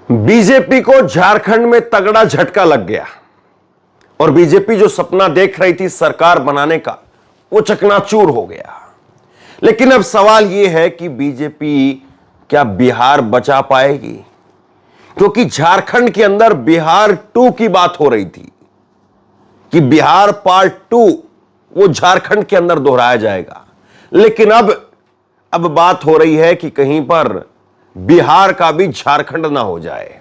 BJP को झारखंड में तगड़ा झटका लग गया और बीजेपी जो सपना देख रही थी सरकार बनाने का, वो चकनाचूर हो गया। लेकिन अब सवाल यह है कि बीजेपी क्या बिहार बचा पाएगी? क्योंकि झारखंड के अंदर बिहार 2 की बात हो रही थी कि बिहार पार्ट 2 वो झारखंड के अंदर दोहराया जाएगा। लेकिन अब बात हो रही है कि कहीं पर बिहार का भी झारखंड ना हो जाए।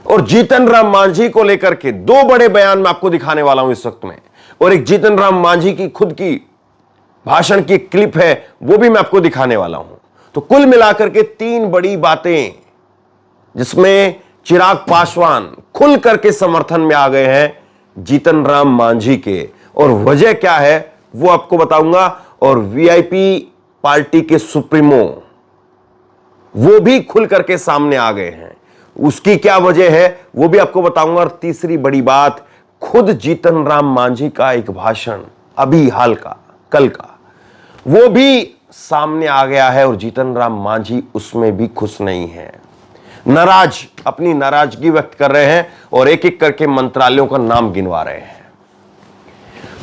और जीतन राम मांझी को लेकर के 2 बड़े बयान मैं आपको दिखाने वाला हूं इस वक्त में, और एक जीतन राम मांझी की खुद की भाषण की क्लिप है, वो भी मैं आपको दिखाने वाला हूं। तो कुल मिलाकर के 3 बड़ी बातें जिसमें चिराग पासवान खुल करके समर्थन में आ गए हैं जीतन राम मांझी के, और वजह क्या है वो आपको बताऊंगा। और वीआईपी पार्टी के सुप्रीमो वो भी खुल करके सामने आ गए हैं, उसकी क्या वजह है वो भी आपको बताऊंगा। और तीसरी बड़ी बात, खुद जीतन राम मांझी का एक भाषण अभी हाल का, कल का, वो भी सामने आ गया है और जीतन राम मांझी उसमें भी खुश नहीं है, नाराज, अपनी नाराजगी व्यक्त कर रहे हैं और एक एक करके मंत्रालयों का नाम गिनवा रहे हैं।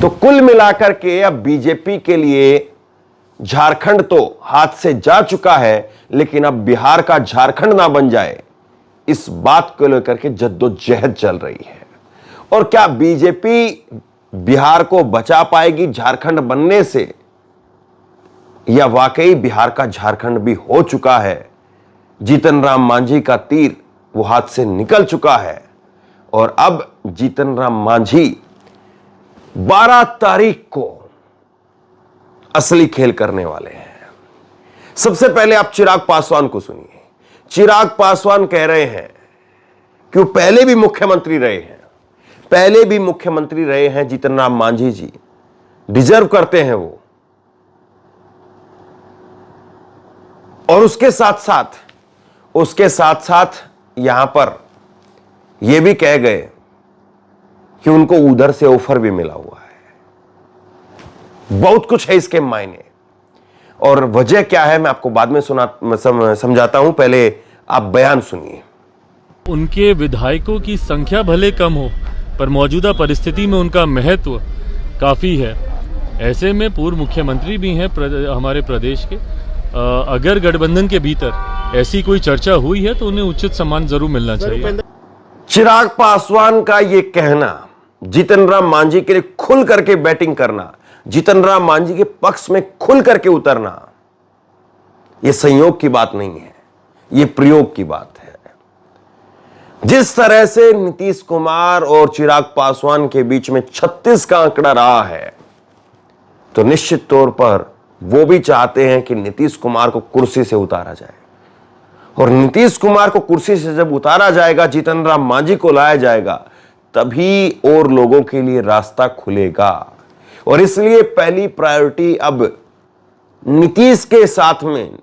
तो कुल मिलाकर के अब बीजेपी के लिए झारखंड तो हाथ से जा चुका है, लेकिन अब बिहार का झारखंड ना बन जाए, इस बात को लेकर के जद्दोजहद चल रही है। और क्या बीजेपी बिहार को बचा पाएगी झारखंड बनने से, या वाकई बिहार का झारखंड भी हो चुका है? जीतन राम मांझी का तीर वो हाथ से निकल चुका है और अब जीतन राम मांझी 12 तारीख को असली खेल करने वाले हैं। सबसे पहले आप चिराग पासवान को सुनिए। चिराग पासवान कह रहे हैं कि वो पहले भी मुख्यमंत्री रहे हैं, जीतन राम मांझी जी डिजर्व करते हैं वो। और उसके साथ साथ यहां पर यह भी कह गए कि उनको उधर से ऑफर भी मिला हुआ है। बहुत कुछ है इसके मायने, और वजह क्या है मैं आपको बाद में समझाता हूं। पहले आप बयान सुनिए। उनके विधायकों की संख्या भले कम हो, पर मौजूदा परिस्थिति में उनका महत्व काफी है। ऐसे में पूर्व मुख्यमंत्री भी हैं हमारे प्रदेश के। अगर गठबंधन के भीतर ऐसी कोई चर्चा हुई है तो उन्हें उचित सम्मान जरूर मिलना चाहिए। चिराग पासवान का यह कहना, जीतन राम मांझी के लिए खुल करके बैटिंग करना, जीतन राम मांझी के पक्ष में खुल करके उतरना, यह संयोग की बात नहीं है, यह प्रयोग की बात है। जिस तरह से नीतीश कुमार और चिराग पासवान के बीच में 36 का आंकड़ा रहा है, तो निश्चित तौर पर वो भी चाहते हैं कि नीतीश कुमार को कुर्सी से उतारा जाए। और नीतीश कुमार को कुर्सी से जब उतारा जाएगा, जीतन राम मांझी को लाया जाएगा, तभी और लोगों के लिए रास्ता खुलेगा। और इसलिए पहली प्रायोरिटी अब नीतीश के साथ में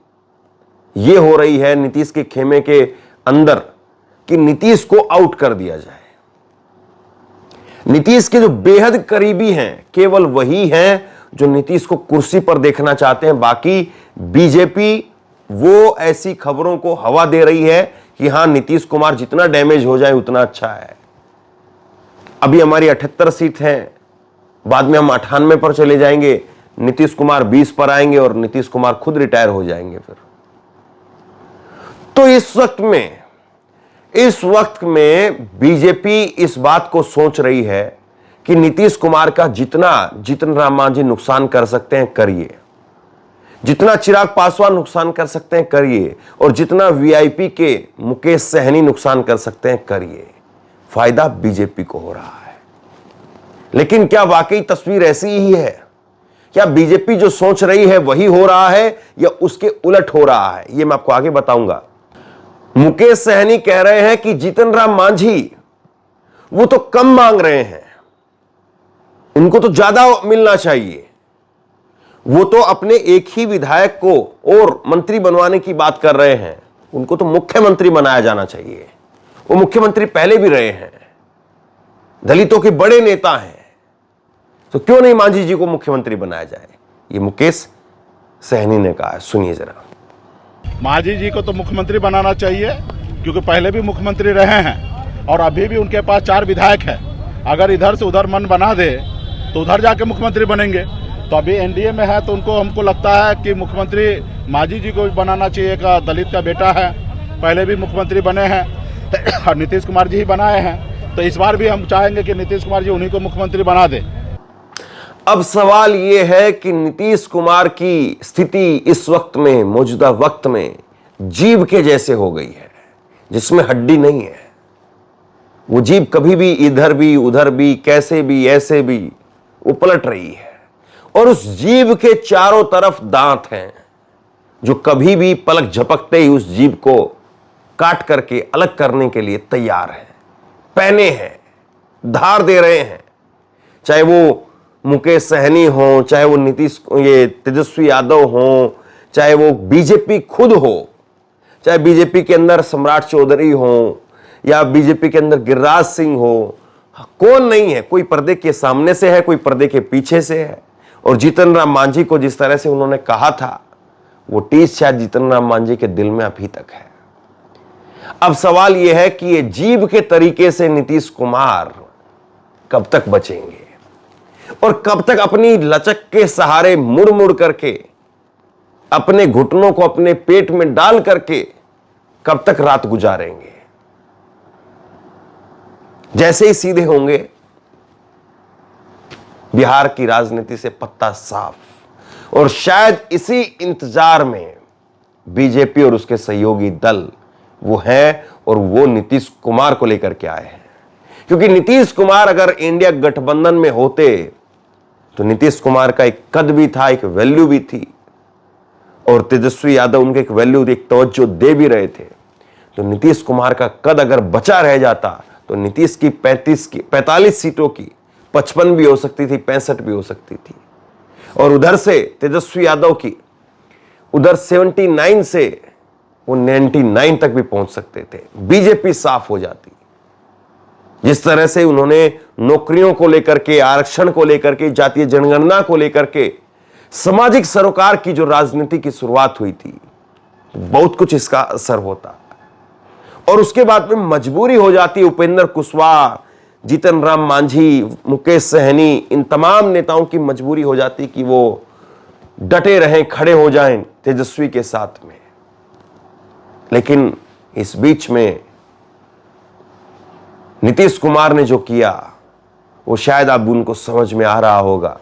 यह हो रही है, नीतीश के खेमे के अंदर, कि नीतीश को आउट कर दिया जाए। नीतीश के जो बेहद करीबी हैं केवल वही हैं जो नीतीश को कुर्सी पर देखना चाहते हैं। बाकी बीजेपी वो ऐसी खबरों को हवा दे रही है कि हां, नीतीश कुमार जितना डैमेज हो जाए उतना अच्छा है। अभी हमारी 78 सीट है, बाद में हम 98 पर चले जाएंगे, नीतीश कुमार 20 पर आएंगे और नीतीश कुमार खुद रिटायर हो जाएंगे फिर। तो इस वक्त में बीजेपी इस बात को सोच रही है कि नीतीश कुमार का जितना जीतन राम मांझी नुकसान कर सकते हैं करिए, जितना चिराग पासवान नुकसान कर सकते हैं करिए, और जितना वीआईपी के मुकेश सहनी नुकसान कर सकते हैं करिए। फायदा बीजेपी को हो रहा है। लेकिन क्या वाकई तस्वीर ऐसी ही है? क्या बीजेपी जो सोच रही है वही हो रहा है या उसके उलट हो रहा है? यह मैं आपको आगे बताऊंगा। मुकेश सहनी कह रहे हैं कि जीतन राम मांझी वो तो कम मांग रहे हैं, उनको तो ज्यादा मिलना चाहिए। वो तो अपने एक ही विधायक को और मंत्री बनवाने की बात कर रहे हैं, उनको तो मुख्यमंत्री बनाया जाना चाहिए। वो मुख्यमंत्री पहले भी रहे हैं, दलितों के बड़े नेता हैं, तो क्यों नहीं मांझी जी को मुख्यमंत्री बनाया जाए? ये मुकेश सहनी ने कहा है, सुनिए जरा। मांझी जी को तो मुख्यमंत्री बनाना चाहिए, क्योंकि पहले भी मुख्यमंत्री रहे हैं और अभी भी उनके पास 4 विधायक है। अगर इधर से उधर मन बना दे तो उधर जाके मुख्यमंत्री बनेंगे। तो अभी एनडीए में है तो उनको हमको लगता है कि मुख्यमंत्री मांझी जी को भी बनाना चाहिए। का दलित का बेटा है, पहले भी मुख्यमंत्री बने हैं और नीतीश कुमार जी ही बनाए हैं। तो इस बार भी हम चाहेंगे कि नीतीश कुमार जी उन्हीं को मुख्यमंत्री बना दे। अब सवाल यह है कि नीतीश कुमार की स्थिति इस वक्त में, मौजूदा वक्त में जीभ के जैसे हो गई है, जिसमें हड्डी नहीं है। वो जीभ कभी भी इधर भी उधर भी, कैसे भी ऐसे भी वो पलट रही है। और उस जीभ के चारों तरफ दांत हैं जो कभी भी पलक झपकते ही उस जीभ को काट करके अलग करने के लिए तैयार हैं, पहने हैं, धार दे रहे हैं। चाहे वो मुकेश सहनी हो, चाहे वो तेजस्वी यादव हो, चाहे वो बीजेपी खुद हो, चाहे बीजेपी के अंदर सम्राट चौधरी हो या बीजेपी के अंदर गिरिराज सिंह हो, कौन नहीं है। कोई पर्दे के सामने से है, कोई पर्दे के पीछे से है। और जीतन राम मांझी को जिस तरह से उन्होंने कहा था, वो टीस शायद जीतन राम मांझी के दिल में अभी तक है। अब सवाल यह है कि ये जीभ के तरीके से नीतीश कुमार कब तक बचेंगे और कब तक अपनी लचक के सहारे मुड़ मुड़ करके, अपने घुटनों को अपने पेट में डाल करके कब तक रात गुजारेंगे। जैसे ही सीधे होंगे, बिहार की राजनीति से पत्ता साफ। और शायद इसी इंतजार में बीजेपी और उसके सहयोगी दल वो हैं और वो नीतीश कुमार को लेकर के आए हैं। क्योंकि नीतीश कुमार अगर इंडिया गठबंधन में होते तो नीतीश कुमार का एक कद भी था, एक वैल्यू भी थी, और तेजस्वी यादव उनके एक वैल्यू, एक तवज्जो दे भी रहे थे। तो नीतीश कुमार का कद अगर बचा रह जाता तो नीतीश की 45 सीटों की 55 भी हो सकती थी, 65 भी हो सकती थी। और उधर से तेजस्वी यादव की उधर 79 से वो 99 तक भी पहुंच सकते थे। बीजेपी साफ हो जाती। जिस तरह से उन्होंने नौकरियों को लेकर के, आरक्षण को लेकर के, जातीय जनगणना को लेकर के, सामाजिक सरोकार की जो राजनीति की शुरुआत हुई थी, बहुत कुछ इसका असर होता। और उसके बाद में मजबूरी हो जाती उपेंद्र कुशवाहा, जीतन राम मांझी, मुकेश सहनी, इन तमाम नेताओं की मजबूरी हो जाती कि वो डटे रहें, खड़े हो जाएं तेजस्वी के साथ में। लेकिन इस बीच में नीतीश कुमार ने जो किया वो शायद अब उनको समझ में आ रहा होगा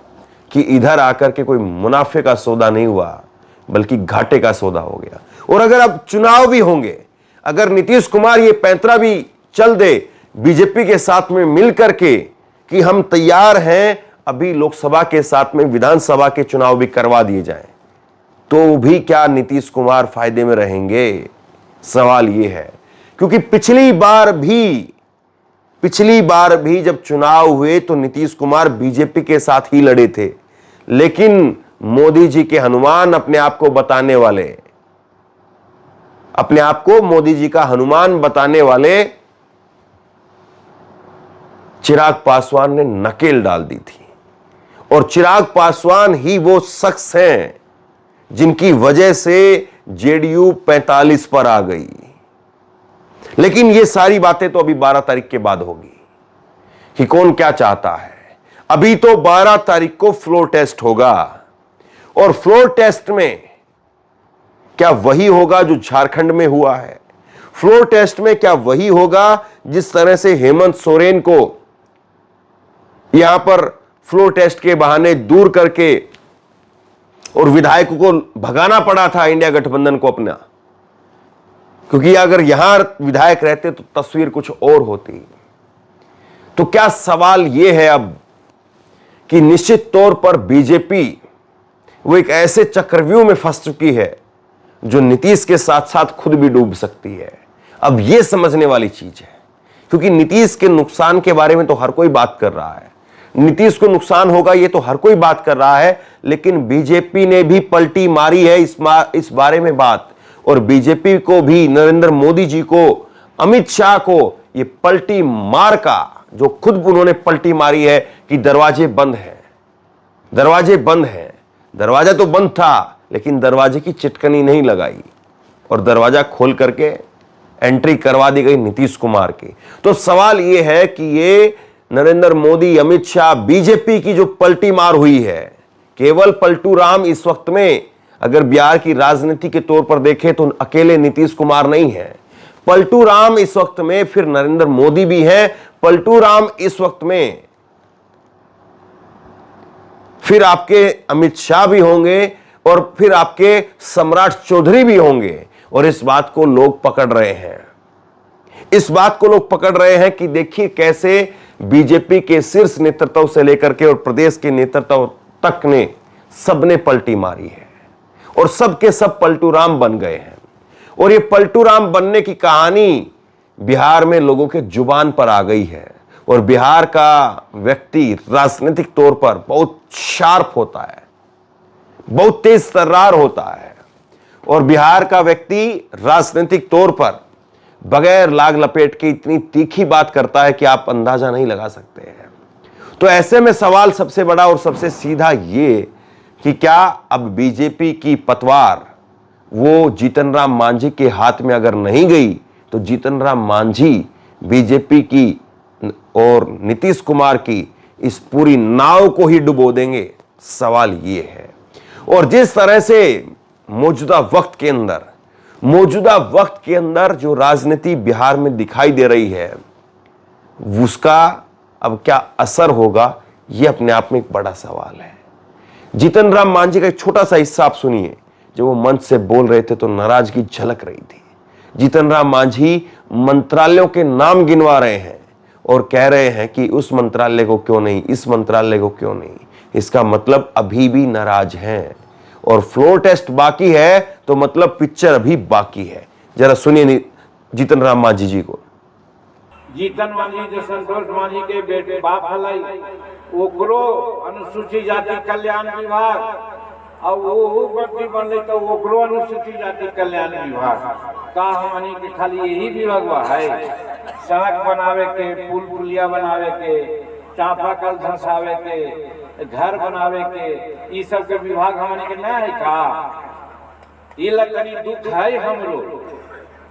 कि इधर आकर के कोई मुनाफे का सौदा नहीं हुआ, बल्कि घाटे का सौदा हो गया। और अगर अब चुनाव भी होंगे, अगर नीतीश कुमार ये पैंतरा भी चल दे बीजेपी के साथ में मिल करके कि हम तैयार हैं, अभी लोकसभा के साथ में विधानसभा के चुनाव भी करवा दिए जाएं, तो भी क्या नीतीश कुमार फायदे में रहेंगे? सवाल यह है। क्योंकि पिछली बार भी जब चुनाव हुए तो नीतीश कुमार बीजेपी के साथ ही लड़े थे, लेकिन मोदी जी के हनुमान, अपने आप को मोदी जी का हनुमान बताने वाले चिराग पासवान ने नकेल डाल दी थी। और चिराग पासवान ही वो शख्स हैं जिनकी वजह से जेडीयू 45 पर आ गई। लेकिन ये सारी बातें तो अभी 12 तारीख के बाद होगी कि कौन क्या चाहता है। अभी तो 12 तारीख को फ्लोर टेस्ट होगा, और फ्लोर टेस्ट में क्या वही होगा जो झारखंड में हुआ है? फ्लोर टेस्ट में क्या वही होगा जिस तरह से हेमंत सोरेन को यहां पर फ्लोर टेस्ट के बहाने दूर करके और विधायकों को भगाना पड़ा था इंडिया गठबंधन को अपना? क्योंकि अगर यहां विधायक रहते तो तस्वीर कुछ और होती। तो क्या सवाल यह है अब कि निश्चित तौर पर बीजेपी वो एक ऐसे चक्रव्यूह में फंस चुकी है जो नीतीश के साथ साथ खुद भी डूब सकती है। अब यह समझने वाली चीज है, क्योंकि नीतीश के नुकसान के बारे में तो हर कोई बात कर रहा है, नीतीश को नुकसान होगा ये तो हर कोई बात कर रहा है, लेकिन बीजेपी ने भी पलटी मारी है इस बारे में बात। और बीजेपी को भी, नरेंद्र मोदी जी को, अमित शाह को ये पलटी मार का जो खुद उन्होंने पलटी मारी है कि दरवाजे बंद हैं, दरवाजे बंद हैं। दरवाजा तो बंद था, लेकिन दरवाजे की चिटकनी नहीं लगाई और दरवाजा खोल करके एंट्री करवा दी गई नीतीश कुमार की। तो सवाल यह है कि ये नरेंद्र मोदी, अमित शाह, बीजेपी की जो पलटी मार हुई है, केवल पलटू राम इस वक्त में अगर बिहार की राजनीति के तौर पर देखें तो अकेले नीतीश कुमार नहीं है। पलटू राम इस वक्त में फिर नरेंद्र मोदी भी हैं, पलटू राम इस वक्त में फिर आपके अमित शाह भी होंगे और फिर आपके सम्राट चौधरी भी होंगे। और इस बात को लोग पकड़ रहे हैं, इस बात को लोग पकड़ रहे हैं कि देखिए कैसे बीजेपी के शीर्ष नेतृत्व से लेकर के और प्रदेश के नेतृत्व तक ने सबने पलटी मारी है और सब के सब पलटू राम बन गए हैं। और ये पलटू राम बनने की कहानी बिहार में लोगों के जुबान पर आ गई है। और बिहार का व्यक्ति राजनीतिक तौर पर बहुत शार्प होता है, बहुत तेज तर्रार होता है। और बिहार का व्यक्ति राजनीतिक तौर पर बगैर लाग लपेट के इतनी तीखी बात करता है कि आप अंदाजा नहीं लगा सकते हैं। तो ऐसे में सवाल सबसे बड़ा और सबसे सीधा ये कि क्या अब बीजेपी की पतवार वो जीतन राम मांझी के हाथ में अगर नहीं गई तो जीतन राम मांझी बीजेपी की और नीतीश कुमार की इस पूरी नाव को ही डुबो देंगे। सवाल ये है। और जिस तरह से मौजूदा वक्त के अंदर जो राजनीति बिहार में दिखाई दे रही है, उसका अब क्या असर होगा, यह अपने आप में एक बड़ा सवाल है। जीतन राम मांझी का एक छोटा सा हिस्सा आप सुनिए। जब वो मंच से बोल रहे थे तो नाराजगी झलक रही थी। जीतन राम मांझी मंत्रालयों के नाम गिनवा रहे हैं और कह रहे हैं कि उस मंत्रालय को क्यों नहीं, इस मंत्रालय को क्यों नहीं। इसका मतलब अभी भी नाराज हैं और फ्लोर टेस्ट बाकी है, तो मतलब पिक्चर अभी बाकी है। जरा सुनिए जीतन राम मांझी जी को। जीतन मांझी जो संतोष मांझी के बेटे बाप हलाई ओकरो अनुसूचित जाति कल्याण विभाग और वो मंत्री बनले तो ओकरो अनुसूचित जाति कल्याण विभाग का हमनी के खाली यही विभाग है। सड़क बनावे के, पुल पुलिया बनावे के, चापाकल धंसावे के, घर बनावे के, ये सब के विभाग हमनी के ना है का। ये लगनी दुख है हमरो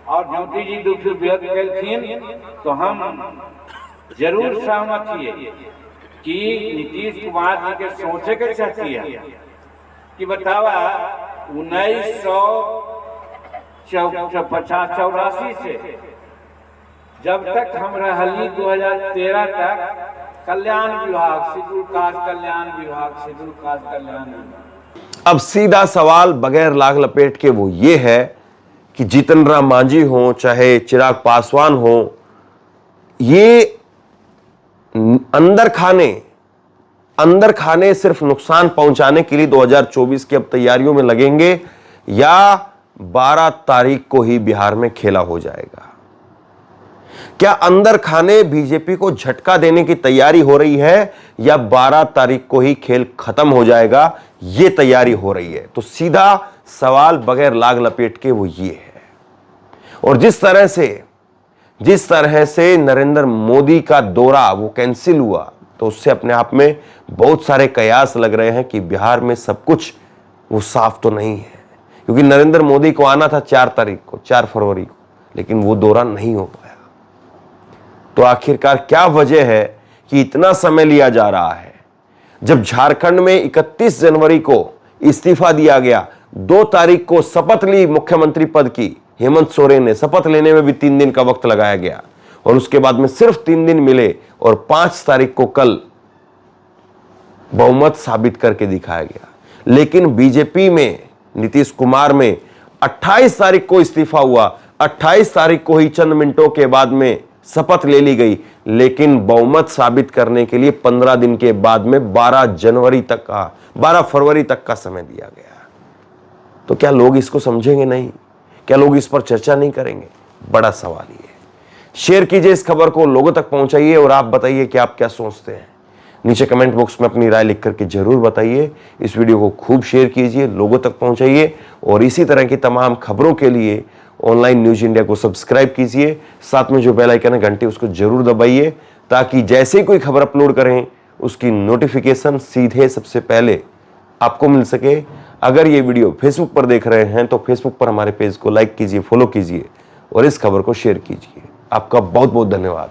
और ज्योति जी दुख व्यक्त कलखिन तो हम जरूर सहमत हिए कि नीतीश कुमार जी के सोचे के चाहती है कि बतावा 1984 से जब तक हम रहली 2013 तक कल्याण विभाग, शेड्यूल कास्ट कल्याण विभाग, शेड्यूल कास्ट कल्याण विभाग। अब सीधा सवाल बगैर लाग लपेट के वो ये है कि जीतन राम मांझी हो चाहे चिराग पासवान हो, ये अंदर खाने सिर्फ नुकसान पहुंचाने के लिए 2024 की अब तैयारियों में लगेंगे या 12 तारीख को ही बिहार में खेला हो जाएगा। क्या अंदर खाने बीजेपी को झटका देने की तैयारी हो रही है या 12 तारीख को ही खेल खत्म हो जाएगा, यह तैयारी हो रही है। तो सीधा सवाल बगैर लाग लपेट के वो ये है। और जिस तरह से नरेंद्र मोदी का दौरा वो कैंसिल हुआ, तो उससे अपने आप में बहुत सारे कयास लग रहे हैं कि बिहार में सब कुछ वो साफ तो नहीं है। क्योंकि नरेंद्र मोदी को आना था 4 फरवरी को, लेकिन वो दौरा नहीं हो पाया। तो आखिरकार क्या वजह है कि इतना समय लिया जा रहा है? जब झारखंड में 31 जनवरी को इस्तीफा दिया गया, 2 तारीख को शपथ ली मुख्यमंत्री पद की हेमंत सोरेन ने, शपथ लेने में भी 3 दिन का वक्त लगाया गया और उसके बाद में सिर्फ 3 दिन मिले और 5 तारीख को कल बहुमत साबित करके दिखाया गया। लेकिन बीजेपी में नीतीश कुमार में 28 तारीख को इस्तीफा हुआ, 28 तारीख को ही चंद मिनटों के बाद में शपथ ले ली गई, लेकिन बहुमत साबित करने के लिए 15 दिन के बाद में 12 फरवरी तक का समय दिया गया। तो क्या लोग इसको समझेंगे नहीं? क्या लोग इस पर चर्चा नहीं करेंगे? बड़ा सवाल ये है। शेयर कीजिए इस खबर को, लोगों तक पहुंचाइए और आप बताइए कि आप क्या सोचते हैं। नीचे कमेंट बॉक्स में अपनी राय लिख करके जरूर बताइए। इस वीडियो को खूब शेयर कीजिए, लोगों तक पहुंचाइए और इसी तरह की तमाम खबरों के लिए ऑनलाइन न्यूज इंडिया को सब्सक्राइब कीजिए। साथ में जो बेल आइकन है घंटी, उसको जरूर दबाइए ताकि जैसे ही कोई खबर अपलोड करें उसकी नोटिफिकेशन सीधे सबसे पहले आपको मिल सके। अगर ये वीडियो फेसबुक पर देख रहे हैं तो फेसबुक पर हमारे पेज को लाइक कीजिए, फॉलो कीजिए और इस खबर को शेयर कीजिए। आपका बहुत बहुत धन्यवाद।